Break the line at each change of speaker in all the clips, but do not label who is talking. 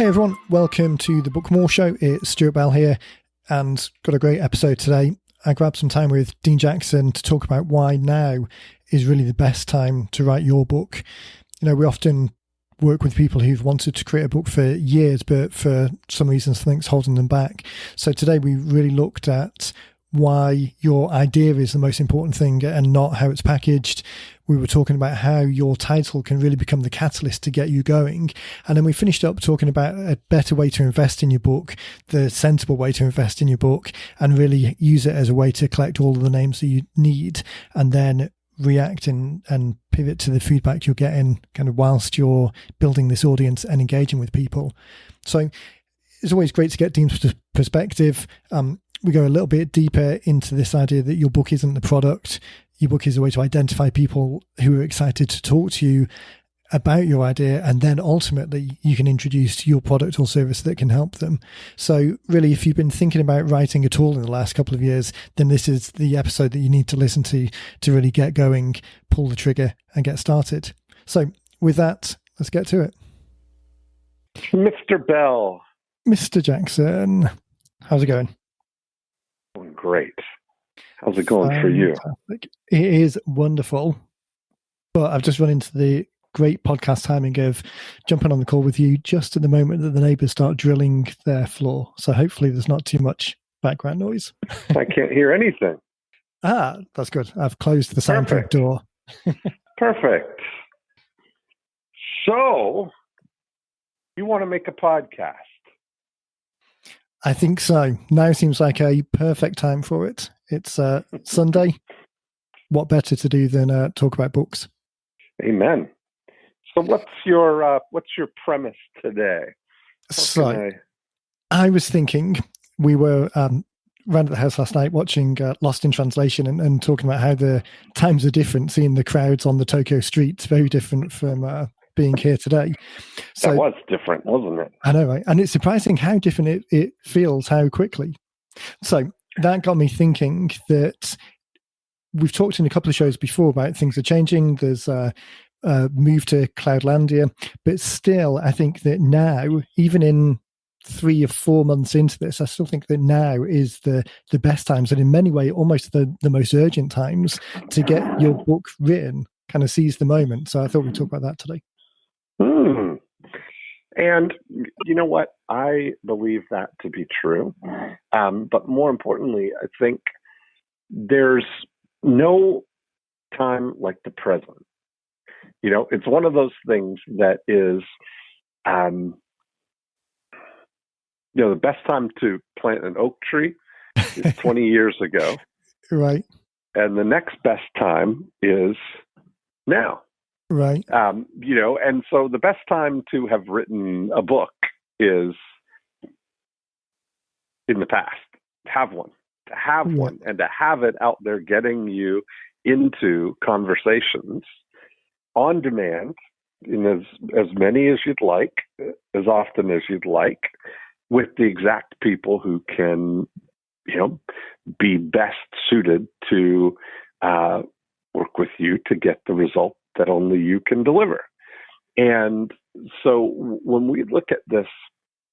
Hey everyone, welcome to the Book More Show. It's Stuart Bell here and got a great episode today. I grabbed some time with Dean Jackson to talk about why now is really the best time to write your book. You know, we often work with people who've wanted to create a book for years, but for some reason something's holding them back. So today we really looked at why your idea is the most important thing and not how it's packaged. We were talking about how your title can really become the catalyst to get you going. And then we finished up talking about a better way to invest in your book, the sensible way to invest in your book, and really use it as a way to collect all of the names that you need and then react and pivot to the feedback you're getting kind of whilst you're building this audience and engaging with people. So it's always great to get Dean's perspective. We go a little bit deeper into this idea that your book isn't the product. Your book is a way to identify people who are excited to talk to you about your idea, and then ultimately you can introduce your product or service that can help them. So really, if you've been thinking about writing at all in the last couple of years, then this is the episode that you need to listen to really get going, pull the trigger and get started. So with that, let's get to it.
Mr. Bell.
Mr. Jackson, how's it going?
Great. How's it going for you?
It is wonderful. But I've just run into the great podcast timing of jumping on the call with you just at the moment that the neighbours start drilling their floor. So hopefully there's not too much background noise.
I can't hear anything.
That's good. I've closed the soundproof door.
Perfect. So, you want to make a podcast?
I think so. Now seems like a perfect time for it. It's Sunday. What better to do than talk about books?
Amen. So what's your premise today?
I was thinking we were around at the house last night watching Lost in Translation and talking about how the times are different, seeing the crowds on the Tokyo streets, very different from being here today. So
that was different, wasn't it?
I know, right? And it's surprising how different it feels, how quickly. So that got me thinking that we've talked in a couple of shows before about things are changing. There's a move to Cloudlandia, but still, I think that now, even in 3 or 4 months into this, I still think that now is the best times, and in many ways, almost the most urgent times to get your book written, kind of seize the moment. So I thought we'd talk about that today.
And you know what? I believe that to be true. But more importantly, I think there's no time like the present. You know, it's one of those things that is, the best time to plant an oak tree is 20 years ago.
Right.
And the next best time is now.
Right.
And so the best time to have written a book is in the past. To have one, and to have it out there getting you into conversations on demand in as many as you'd like, as often as you'd like, with the exact people who can, be best suited to work with you to get the result that only you can deliver. And so when we look at this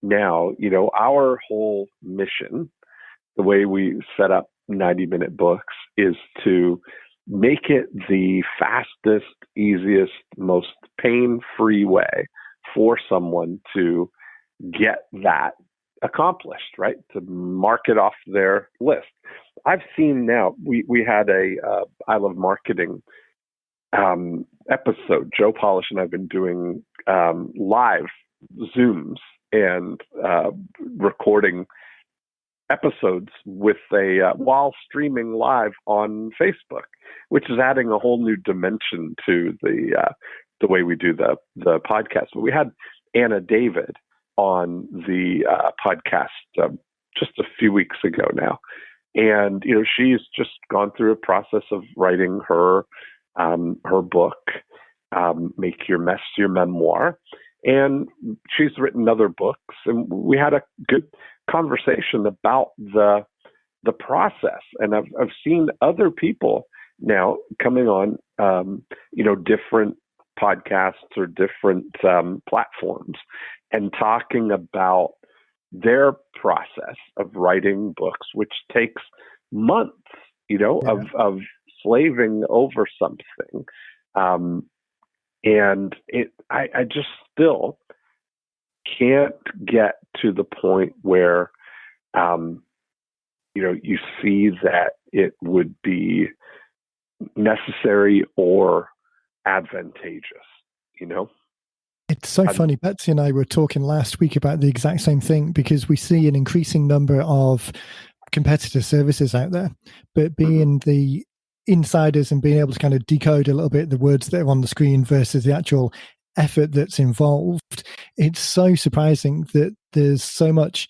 now, our whole mission, the way we set up 90-minute books, is to make it the fastest, easiest, most pain-free way for someone to get that accomplished, right? To mark it off their list. I've seen now, we had a I Love Marketing episode. Joe Polish and I've been doing live Zooms and recording episodes with while streaming live on Facebook, which is adding a whole new dimension to the way we do the podcast. But we had Anna David on the podcast just a few weeks ago now, and she's just gone through a process of writing her book, Make Your Mess Your Memoir. And she's written other books, and we had a good conversation about the process. And I've seen other people now coming on, different podcasts or different platforms and talking about their process of writing books, which takes months, of slaving over something. And I just still can't get to the point where, you see that it would be necessary or advantageous,
It's so funny. Betsy and I were talking last week about the exact same thing, because we see an increasing number of competitor services out there, but being the insiders and being able to kind of decode a little bit the words that are on the screen versus the actual effort that's involved, it's so surprising that there's so much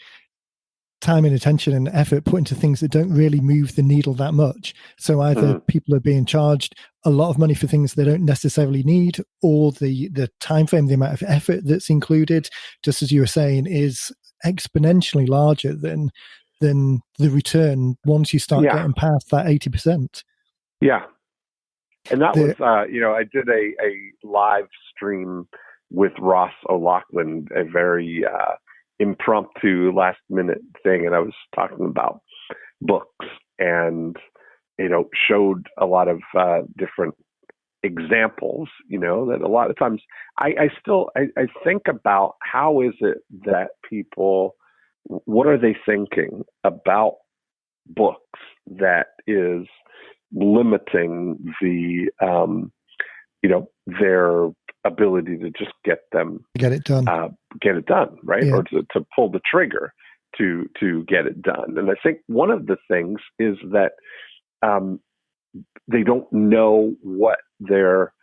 time and attention and effort put into things that don't really move the needle that much. So either people are being charged a lot of money for things they don't necessarily need, or the time frame, the amount of effort that's included, just as you were saying, is exponentially larger than the return once you start getting past that 80%.
Yeah. And that was, I did a live stream with Ross O'Loughlin, a very impromptu last minute thing. And I was talking about books and, showed a lot of different examples, that a lot of times I think about how is it that people, what are they thinking about books that is limiting the, their ability to just get it done, right?
Yeah.
Or to pull the trigger to get it done. And I think one of the things is that they don't know what their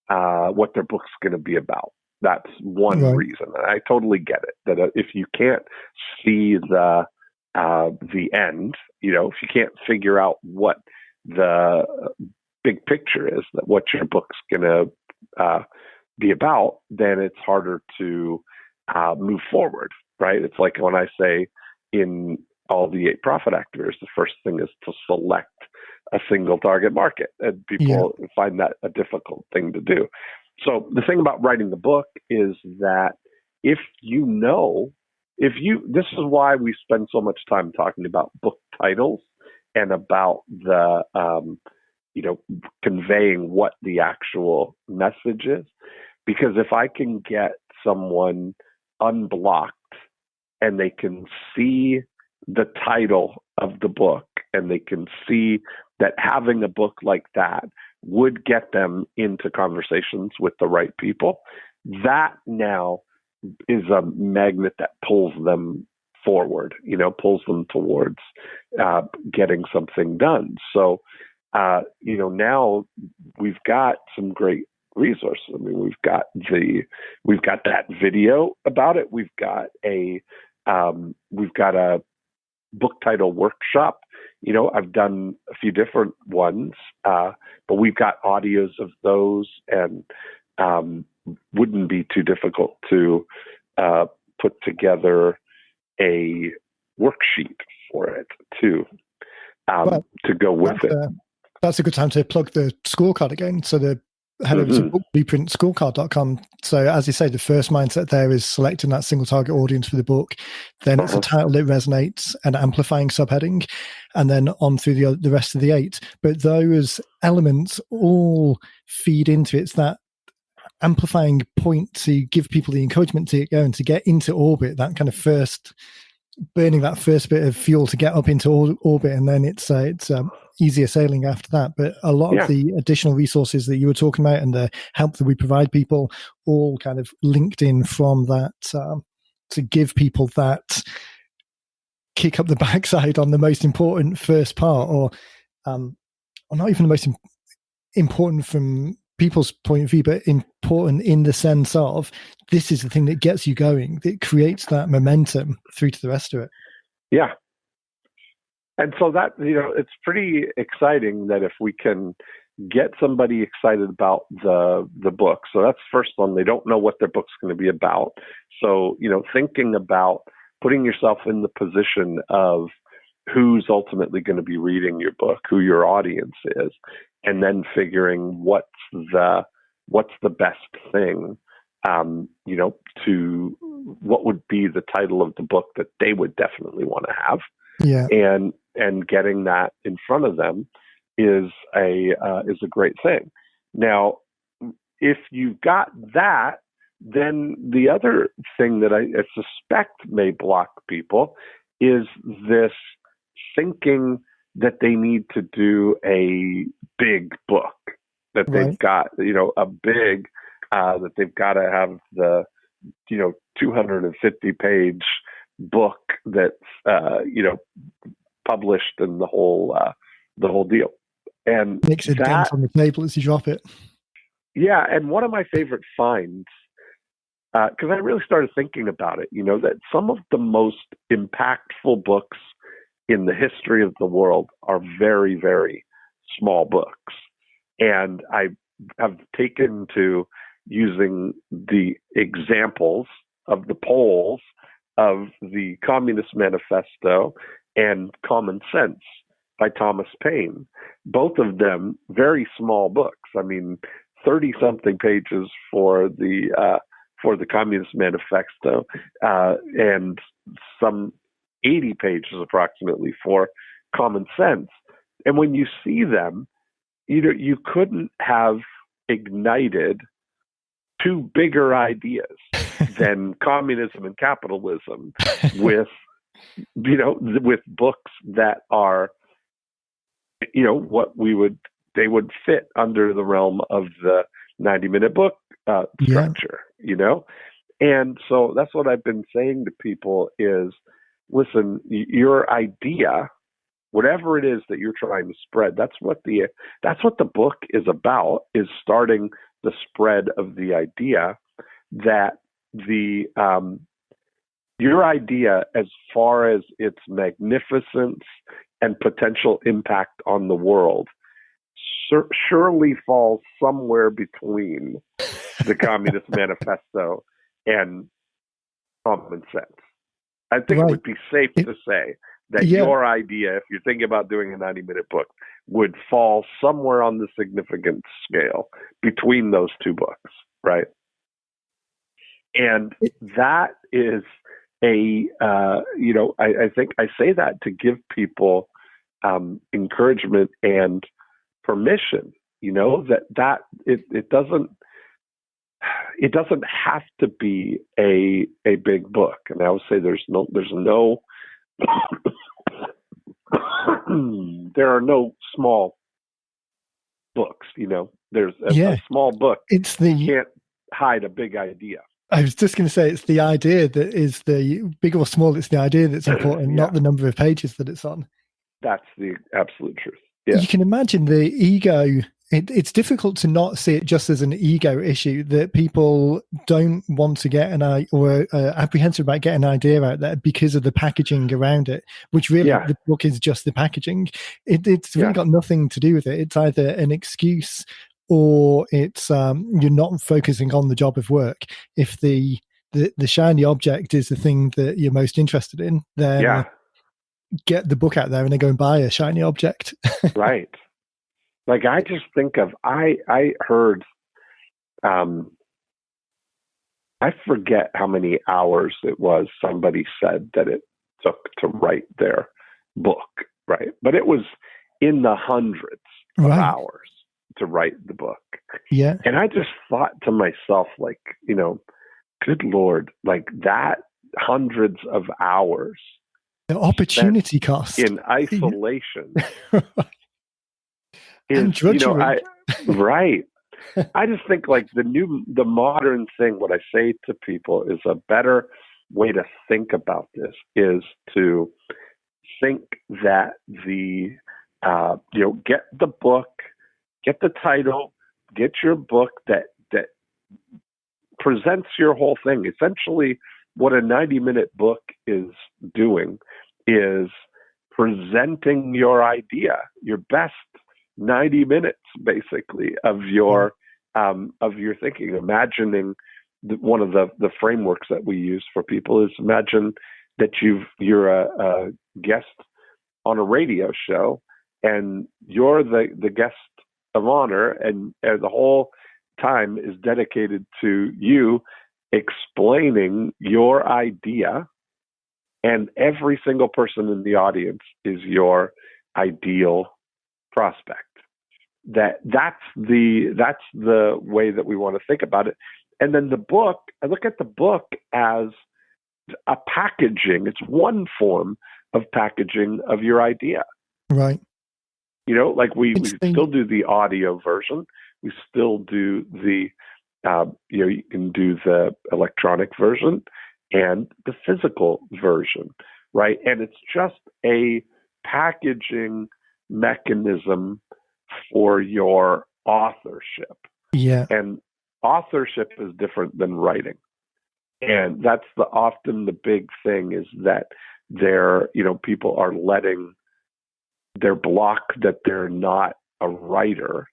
book's going to be about. That's one reason. And I totally get it. That if you can't see the end, if you can't figure out what the big picture is, that what your book's going to be about, then it's harder to move forward, right? It's like when I say in all the 8 profit actors, the first thing is to select a single target market, and people find that a difficult thing to do. So the thing about writing the book is that this is why we spend so much time talking about book titles and about the, conveying what the actual message is. Because if I can get someone unblocked and they can see the title of the book and they can see that having a book like that would get them into conversations with the right people, that now is a magnet that pulls them forward, pulls them towards getting something done. So, now we've got some great resources. I mean, we've got that video about it. We've got a book title workshop. I've done a few different ones, but we've got audios of those, and wouldn't be too difficult to put together a worksheet for it too, to go with it.
That's a good time to plug the scorecard again. So head over to bookblueprintscorecard.com. So as you say, the first mindset there is selecting that single target audience for the book. Then it's a title that resonates and amplifying subheading, and then on through the rest of the 8. But those elements all feed into it. It's that amplifying point to give people the encouragement to go and to get into orbit, that kind of first burning that first bit of fuel to get up into orbit, and then it's easier sailing after that. But a lot of the additional resources that you were talking about and the help that we provide people all kind of linked in from that to give people that kick up the backside on the most important first part, or not even the most important from people's point of view, but important in the sense of this is the thing that gets you going, that creates that momentum through to the rest of it.
Yeah. And so that, it's pretty exciting that if we can get somebody excited about the book. So that's the first one. They don't know what their book's going to be about. So, thinking about putting yourself in the position of who's ultimately going to be reading your book, who your audience is, and then figuring what's the what's the best thing, to what would be the title of the book that they would definitely want to have.
Yeah.
And getting that in front of them is a great thing. Now, if you've got that, then the other thing that I suspect may block people is this thinking that they need to do a big book, that they've got, a big, that they've got to have the, 250 page book that's, published and the whole deal. And
makes a dent on the table as you drop it.
Yeah. And one of my favorite finds, because I really started thinking about it, that some of the most impactful books in the history of the world are very, very small books. And I have taken to using the examples of the polls of the Communist Manifesto and Common Sense by Thomas Paine. Both of them very small books. I mean, 30-something pages for the Communist Manifesto, and some 80 pages approximately for Common Sense. And when you see them, you couldn't have ignited two bigger ideas than communism and capitalism with books that are, what they would fit under the realm of the 90-minute book structure, And so that's what I've been saying to people is, listen, your idea, whatever it is that you're trying to spread, that's what the book is about, is starting the spread of the idea that your idea, as far as its magnificence and potential impact on the world, surely falls somewhere between the Communist Manifesto and Common Sense. I think it would be safe to say that your idea, if you're thinking about doing a 90-minute book, would fall somewhere on the significance scale between those two books, right? And that is I think I say that to give people encouragement and permission, that it doesn't have to be a big book. And I would say there's no there are no small books, there's a small book. You can't hide a big idea.
I was just going to say, it's the idea that is the big or small. It's the idea that's important, not the number of pages that it's on.
That's the absolute truth. Yeah.
You can imagine the ego. It's difficult to not see it just as an ego issue, that people don't want to get or apprehensive about getting an idea out there because of the packaging around it, which really the book is just the packaging. It's really got nothing to do with it. It's either an excuse or it's you're not focusing on the job of work. If the shiny object is the thing that you're most interested in, then get the book out there and then go and buy a shiny object.
Right. Like, I just think of, I heard, I forget how many hours it was somebody said that it took to write their book, right? But it was in the hundreds of hours to write the book.
Yeah.
And I just thought to myself, like, good Lord, like that hundreds of hours.
The opportunity cost.
In isolation.
And drudgery.
Right. I just think like the modern thing, what I say to people is a better way to think about this is to think that get the book, get the title, get your book that presents your whole thing. Essentially, what a 90-minute book is doing is presenting your idea, your best 90 minutes, basically, of your thinking. Imagining one of the frameworks that we use for people is imagine that you're a guest on a radio show, and you're the guest of honor, and the whole time is dedicated to you explaining your idea, and every single person in the audience is your ideal prospect. That's the way that we want to think about it. And then the book, I look at the book as a packaging. It's one form of packaging of your idea.
Right.
Like we still do the audio version. We still do the, you can do the electronic version and the physical version, right? And it's just a packaging mechanism for your authorship.
Yeah.
And authorship is different than writing. And that's often the big thing, is that people are letting their block that they're not a writer,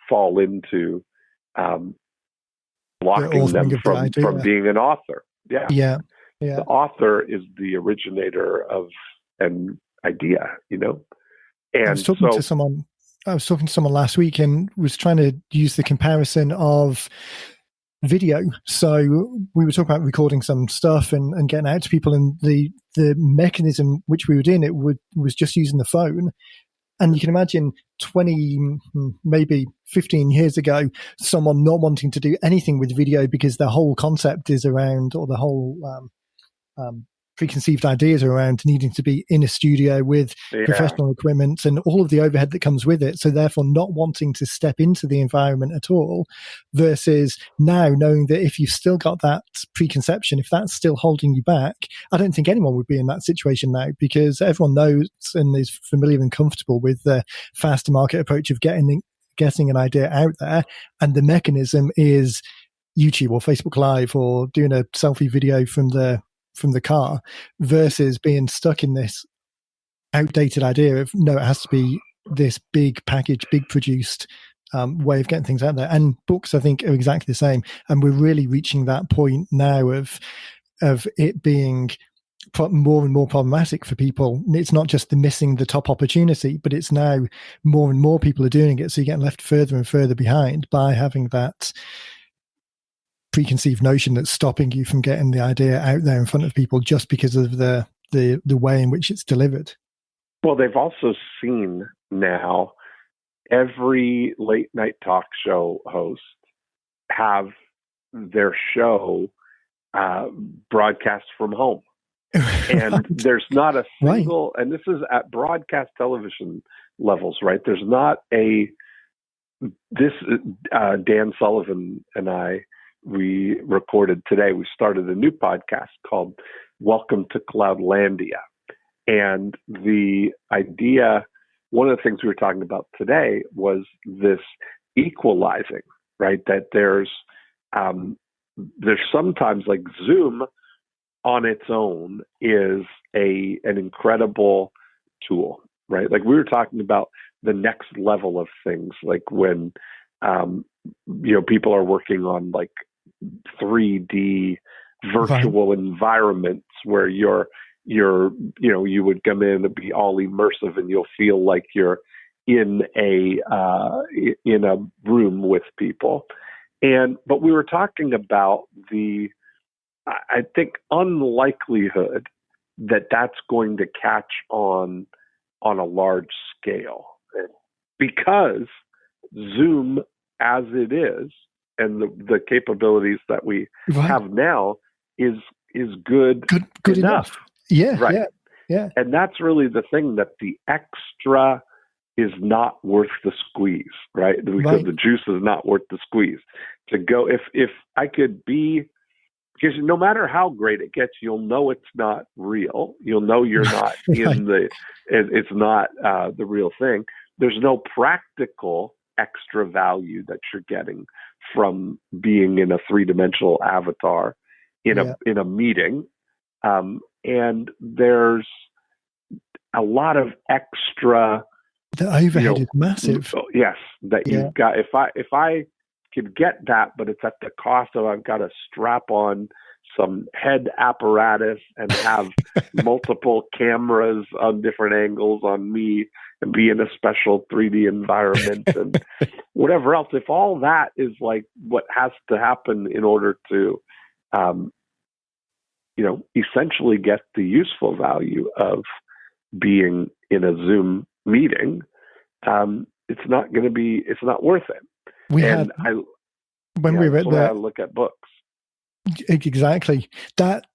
fall into blocking them from being an author. Yeah.
Yeah.
The author is the originator of an idea, And
I was talking to someone last week and was trying to use the comparison of video. So we were talking about recording some stuff and getting out to people, and the mechanism which we were doing it was just using the phone. And you can imagine 20, maybe 15 years ago, someone not wanting to do anything with video because the whole concept is around, or the whole preconceived ideas are around needing to be in a studio with professional equipment and all of the overhead that comes with it. So therefore not wanting to step into the environment at all, versus now knowing that if you've still got that preconception, if that's still holding you back, I don't think anyone would be in that situation now, because everyone knows and is familiar and comfortable with the faster market approach of getting an idea out there. And the mechanism is YouTube or Facebook Live or doing a selfie video from the car, versus being stuck in this outdated idea of, no, it has to be this big package, big produced way of getting things out there. And books, I think, are exactly the same. And we're really reaching that point now of it being more and more problematic for people. It's not just missing the top opportunity, but it's now more and more people are doing it. So you're getting left further and further behind by having that preconceived notion that's stopping you from getting the idea out there in front of people just because of the way in which it's delivered.
Well, they've also seen now every late night talk show host have their show broadcast from home. And there's not a single, and this is at broadcast television levels, right? There's not Dan Sullivan and I, we recorded today, we started a new podcast called Welcome to Cloudlandia. And the idea, one of the things we were talking about today was this equalizing, right? That there's sometimes, like, Zoom on its own is an incredible tool, right? Like, we were talking about the next level of things, like when people are working on like 3D virtual environments where you would come in and be all immersive and you'll feel like you're in a room with people. But we were talking about I think, unlikelihood that that's going to catch on a large scale, because Zoom as it is, and the capabilities that we have now is good enough.
Yeah.
Right.
Yeah.
And that's really the thing, that the extra is not worth the squeeze, right? Because the juice is not worth the squeeze. To go, if I could be, because no matter how great it gets, you'll know it's not real. You'll know you're not it's not the real thing. There's no practical extra value that you're getting from being in a three-dimensional avatar in a meeting. And there's a lot of extra.
The overhead is massive.
Yes, that you've got. If I could get that, but it's at the cost of, I've got to strap on some head apparatus and have multiple cameras on different angles on me and be in a special 3D environment and whatever else. If all that is like what has to happen in order to, essentially get the useful value of being in a Zoom meeting, it's not worth it.
When we were at
I look at books.
Exactly. That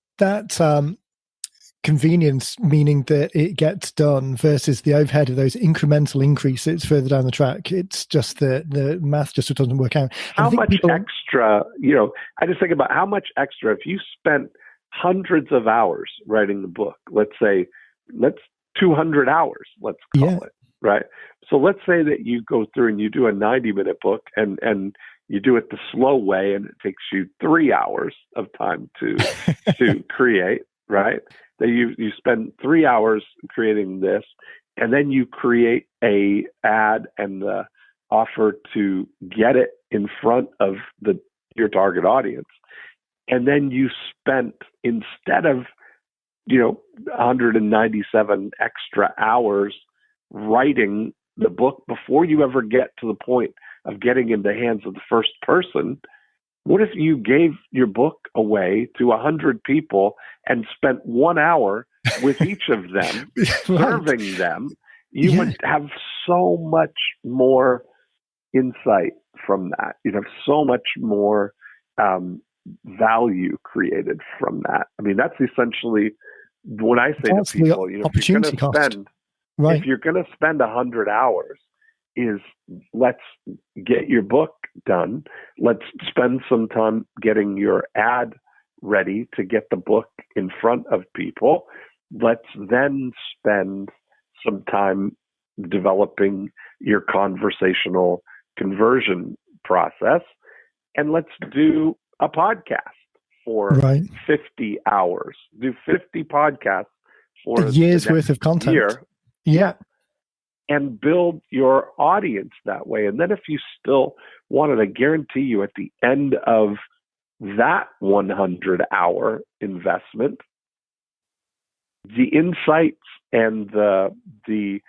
convenience, meaning that it gets done, versus the overhead of those incremental increases further down the track. It's just the math just doesn't work out.
How much extra, I just think about how much extra, if you spent hundreds of hours writing the book, let's 200 hours, let's call it, right? So let's say that you go through and you do a 90-minute book and you do it the slow way and it takes you 3 hours of time to create, right? That you spend 3 hours creating this, and then you create a ad and the offer to get it in front of your target audience. And then you spent, instead of 197 extra hours writing the book before you ever get to the point of getting in the hands of the first person, what if you gave your book away to 100 people and spent 1 hour with each of them, serving them? You would have so much more insight from that. You'd have so much more value created from that. I mean, that's essentially when I say to people, if you're going to spend 100 hours, is let's get your book done. Let's spend some time getting your ad ready to get the book in front of people. Let's then spend some time developing your conversational conversion process. And let's do a podcast for 50 hours. Do 50 podcasts for
a year's worth of content. Yeah.
And build your audience that way. And then if you still wanted to guarantee you at the end of that 100-hour investment, the insights and the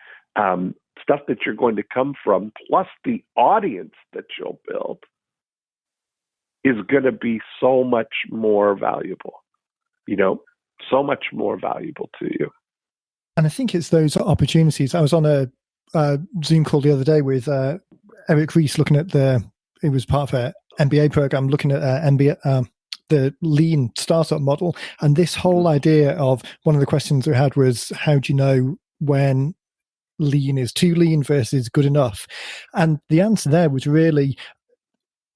stuff that you're going to come from, plus the audience that you'll build, is going to be so much more valuable, so much more valuable to you.
And I think it's those opportunities. I was on a Zoom call the other day with Eric Ries, looking at it was part of an MBA program, looking at the lean startup model. And this whole idea of, one of the questions we had was, how do you know when lean is too lean versus good enough? And the answer there was really,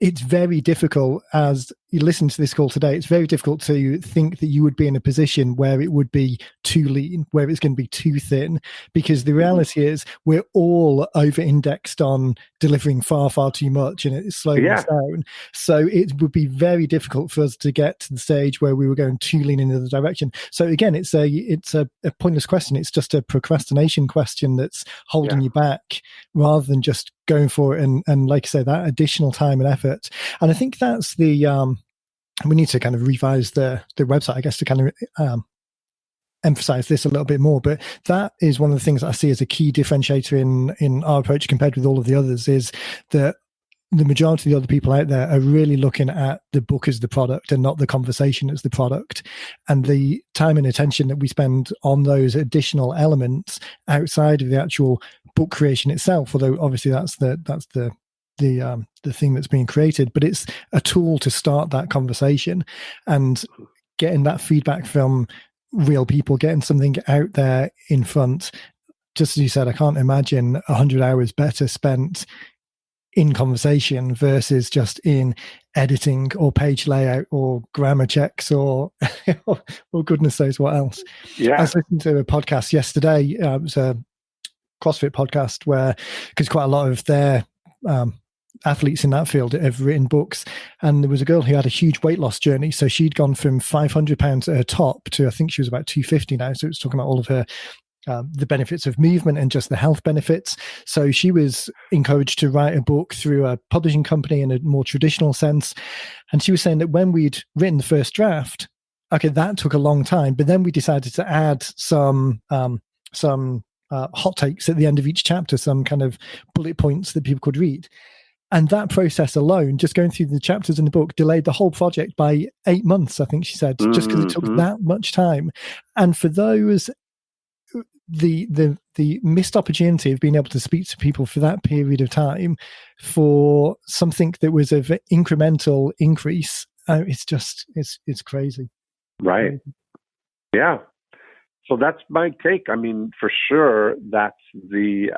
it's very difficult, as you listen to this call today, it's very difficult to think that you would be in a position where it would be too lean, where it's going to be too thin, because the reality is we're all over-indexed on delivering far, far too much, and it's slowing us down. So it would be very difficult for us to get to the stage where we were going too lean in the other direction. So again, it's a pointless question. It's just a procrastination question that's holding you back, rather than just going for it and like I say, that additional time and effort. And I think that's we need to kind of revise the website, I guess, to kind of emphasize this a little bit more. But that is one of the things that I see as a key differentiator in our approach compared with all of the others, is that the majority of the other people out there are really looking at the book as the product and not the conversation as the product. And the time and attention that we spend on those additional elements outside of the actual book creation itself, although obviously that's the thing that's being created, but it's a tool to start that conversation and getting that feedback from real people, getting something out there in front. Just as you said, I can't imagine 100 hours better spent in conversation versus just in editing or page layout or grammar checks or goodness knows what else. I was listening to a podcast yesterday. It was a CrossFit podcast because quite a lot of their athletes in that field have written books, and there was a girl who had a huge weight loss journey. So she'd gone from 500 pounds at her top to, I think she was about 250 now. So it was talking about all of her the benefits of movement and just the health benefits. So she was encouraged to write a book through a publishing company in a more traditional sense. And she was saying that when we'd written the first draft, okay, that took a long time, but then we decided to add some hot takes at the end of each chapter, some kind of bullet points that people could read. And that process alone, just going through the chapters in the book, delayed the whole project by 8 months, I think she said, just because it took that much time. And for those, the missed opportunity of being able to speak to people for that period of time for something that was of incremental increase, it's crazy.
Right. Yeah. So that's my take. I mean, for sure, that's the,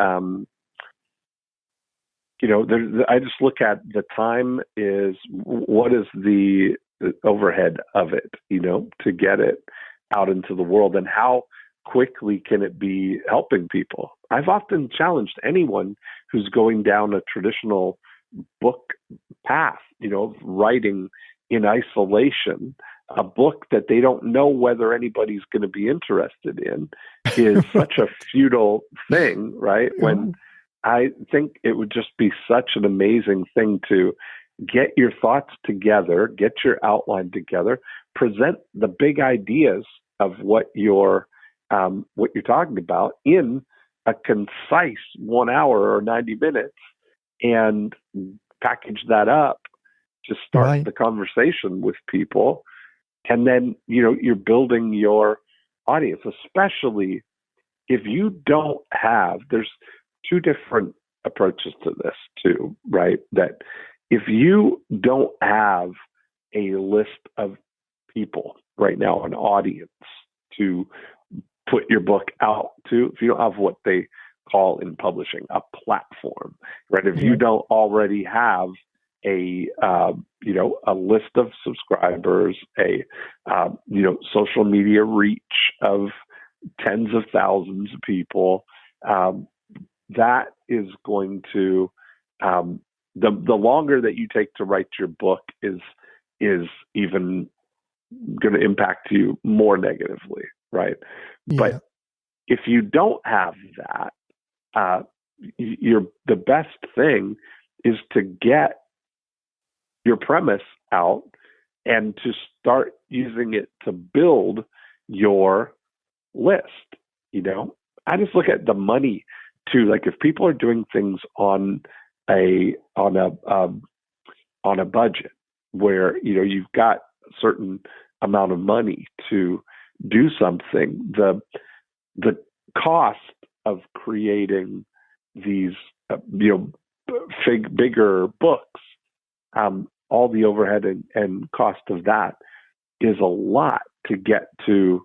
I just look at the time is what is the overhead of it, to get it out into the world, and how quickly can it be helping people. I've often challenged anyone who's going down a traditional book path, writing in isolation, a book that they don't know whether anybody's going to be interested in is such a futile thing, right? When I think it would just be such an amazing thing to get your thoughts together, get your outline together, present the big ideas of what you're talking about in a concise 1 hour or 90 minutes, and package that up to start the conversation with people. And then, you're building your audience, especially if you don't have, there's two different approaches to this too, right? That if you don't have a list of people right now, an audience to put your book out to, if you don't have what they call in publishing a platform, right? If you don't already have a list of subscribers, social media reach of tens of thousands of people, that is going to, the longer that you take to write your book is even going to impact you more negatively, right? Yeah. But if you don't have that, the best thing is to get your premise out and to start using it to build your list. I just look at the money too. Like if people are doing things on a budget where you've got a certain amount of money to do something, the cost of creating these bigger books, all the overhead and cost of that is a lot to get to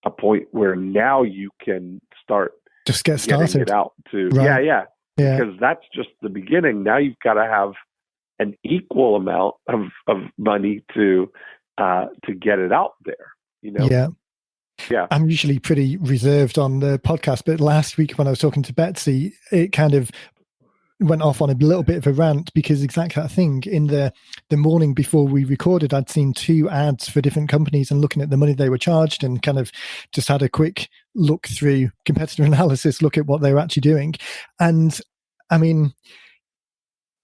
a point where now you can start
just get started
it out to yeah, because that's just the beginning. Now you've got to have an equal amount of money to get it out there. Yeah.
I'm usually pretty reserved on the podcast, but last week when I was talking to Betsy, it kind of went off on a little bit of a rant, because exactly that thing. In the morning before we recorded, I'd seen 2 ads for different companies and looking at the money they were charged, and kind of just had a quick look through competitor analysis, look at what they were actually doing. And I mean,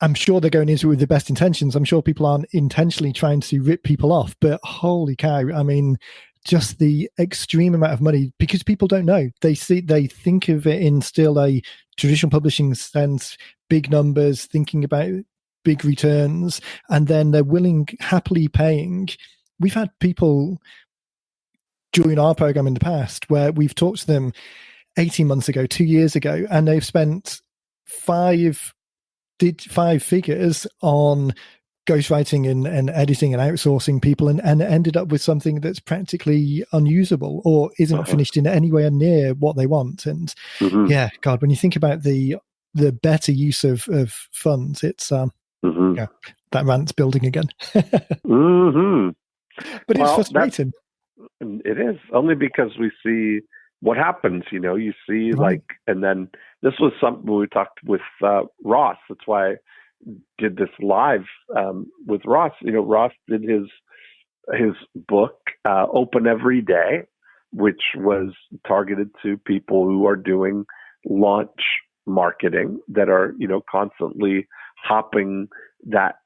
I'm sure they're going into it with the best intentions. I'm sure people aren't intentionally trying to rip people off, but holy cow, I mean, just the extreme amount of money, because people don't know. They think of it in still a traditional publishing sense, big numbers, thinking about big returns, and then they're happily paying. We've had people during our program in the past where we've talked to them 18 months ago, 2 years ago, and they've spent 5 figures on ghostwriting and editing and outsourcing people, and ended up with something that's practically unusable or isn't finished in anywhere near what they want. And yeah, God, when you think about the better use of funds, it's that rant's building again. But it's frustrating.
It is, only because we see what happens. You see and then this was something we talked with Ross. That's why I did this live with Ross. Ross did his book Open Every Day, which was targeted to people who are doing launch marketing, that are constantly hopping that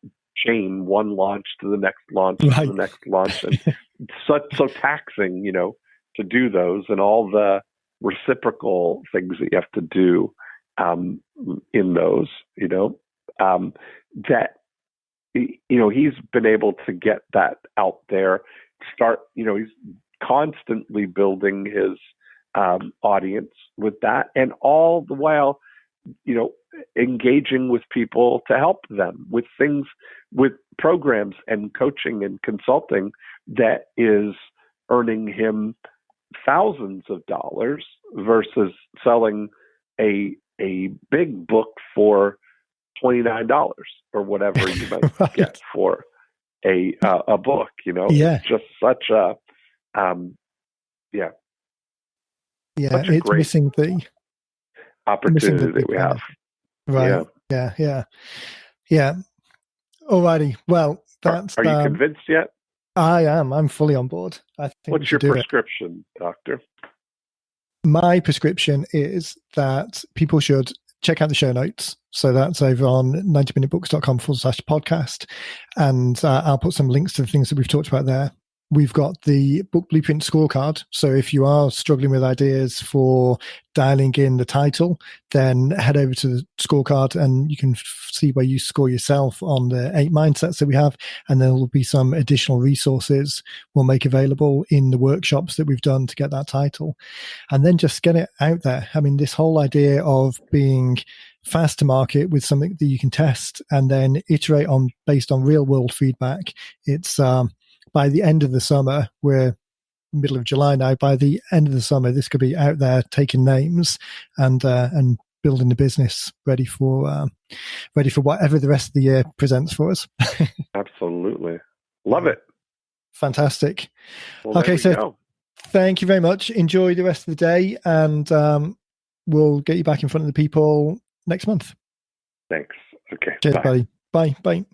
chain one launch to the next launch
Right.
to the next launch, and it's so taxing, to do those, and all the reciprocal things that you have to do in those, that he's been able to get that out there. He's constantly building his audience with that, and all the while, engaging with people to help them with things, with programs and coaching and consulting that is earning him thousands of dollars versus selling a big book for $29 or whatever you might
Right.
get for a book.
Yeah.
It's just such a
Yeah,
such a
it's
great
missing the
opportunity that we have.
Right. Yeah. Alrighty. Well, that's.
Are you convinced yet?
I am. I'm fully on board. I think.
What's your prescription, Doctor?
My prescription is that people should check out the show notes. So that's over on 90minutebooks.com/podcast. And I'll put some links to the things that we've talked about there. We've got the book blueprint scorecard. So if you are struggling with ideas for dialing in the title, then head over to the scorecard and you can see where you score yourself on the 8 mindsets that we have. And there will be some additional resources we'll make available in the workshops that we've done to get that title. And then just get it out there. I mean, this whole idea of being fast to market with something that you can test and then iterate on based on real world feedback. It's, by the end of the summer, we're middle of July now. By the end of the summer, this could be out there taking names and building the business ready for whatever the rest of the year presents for us.
Absolutely, love it.
Fantastic.
Well,
okay, so thank you very much. Enjoy the rest of the day, and we'll get you back in front of the people next month.
Thanks. Okay.
Cheers,
bye.
buddy. Bye.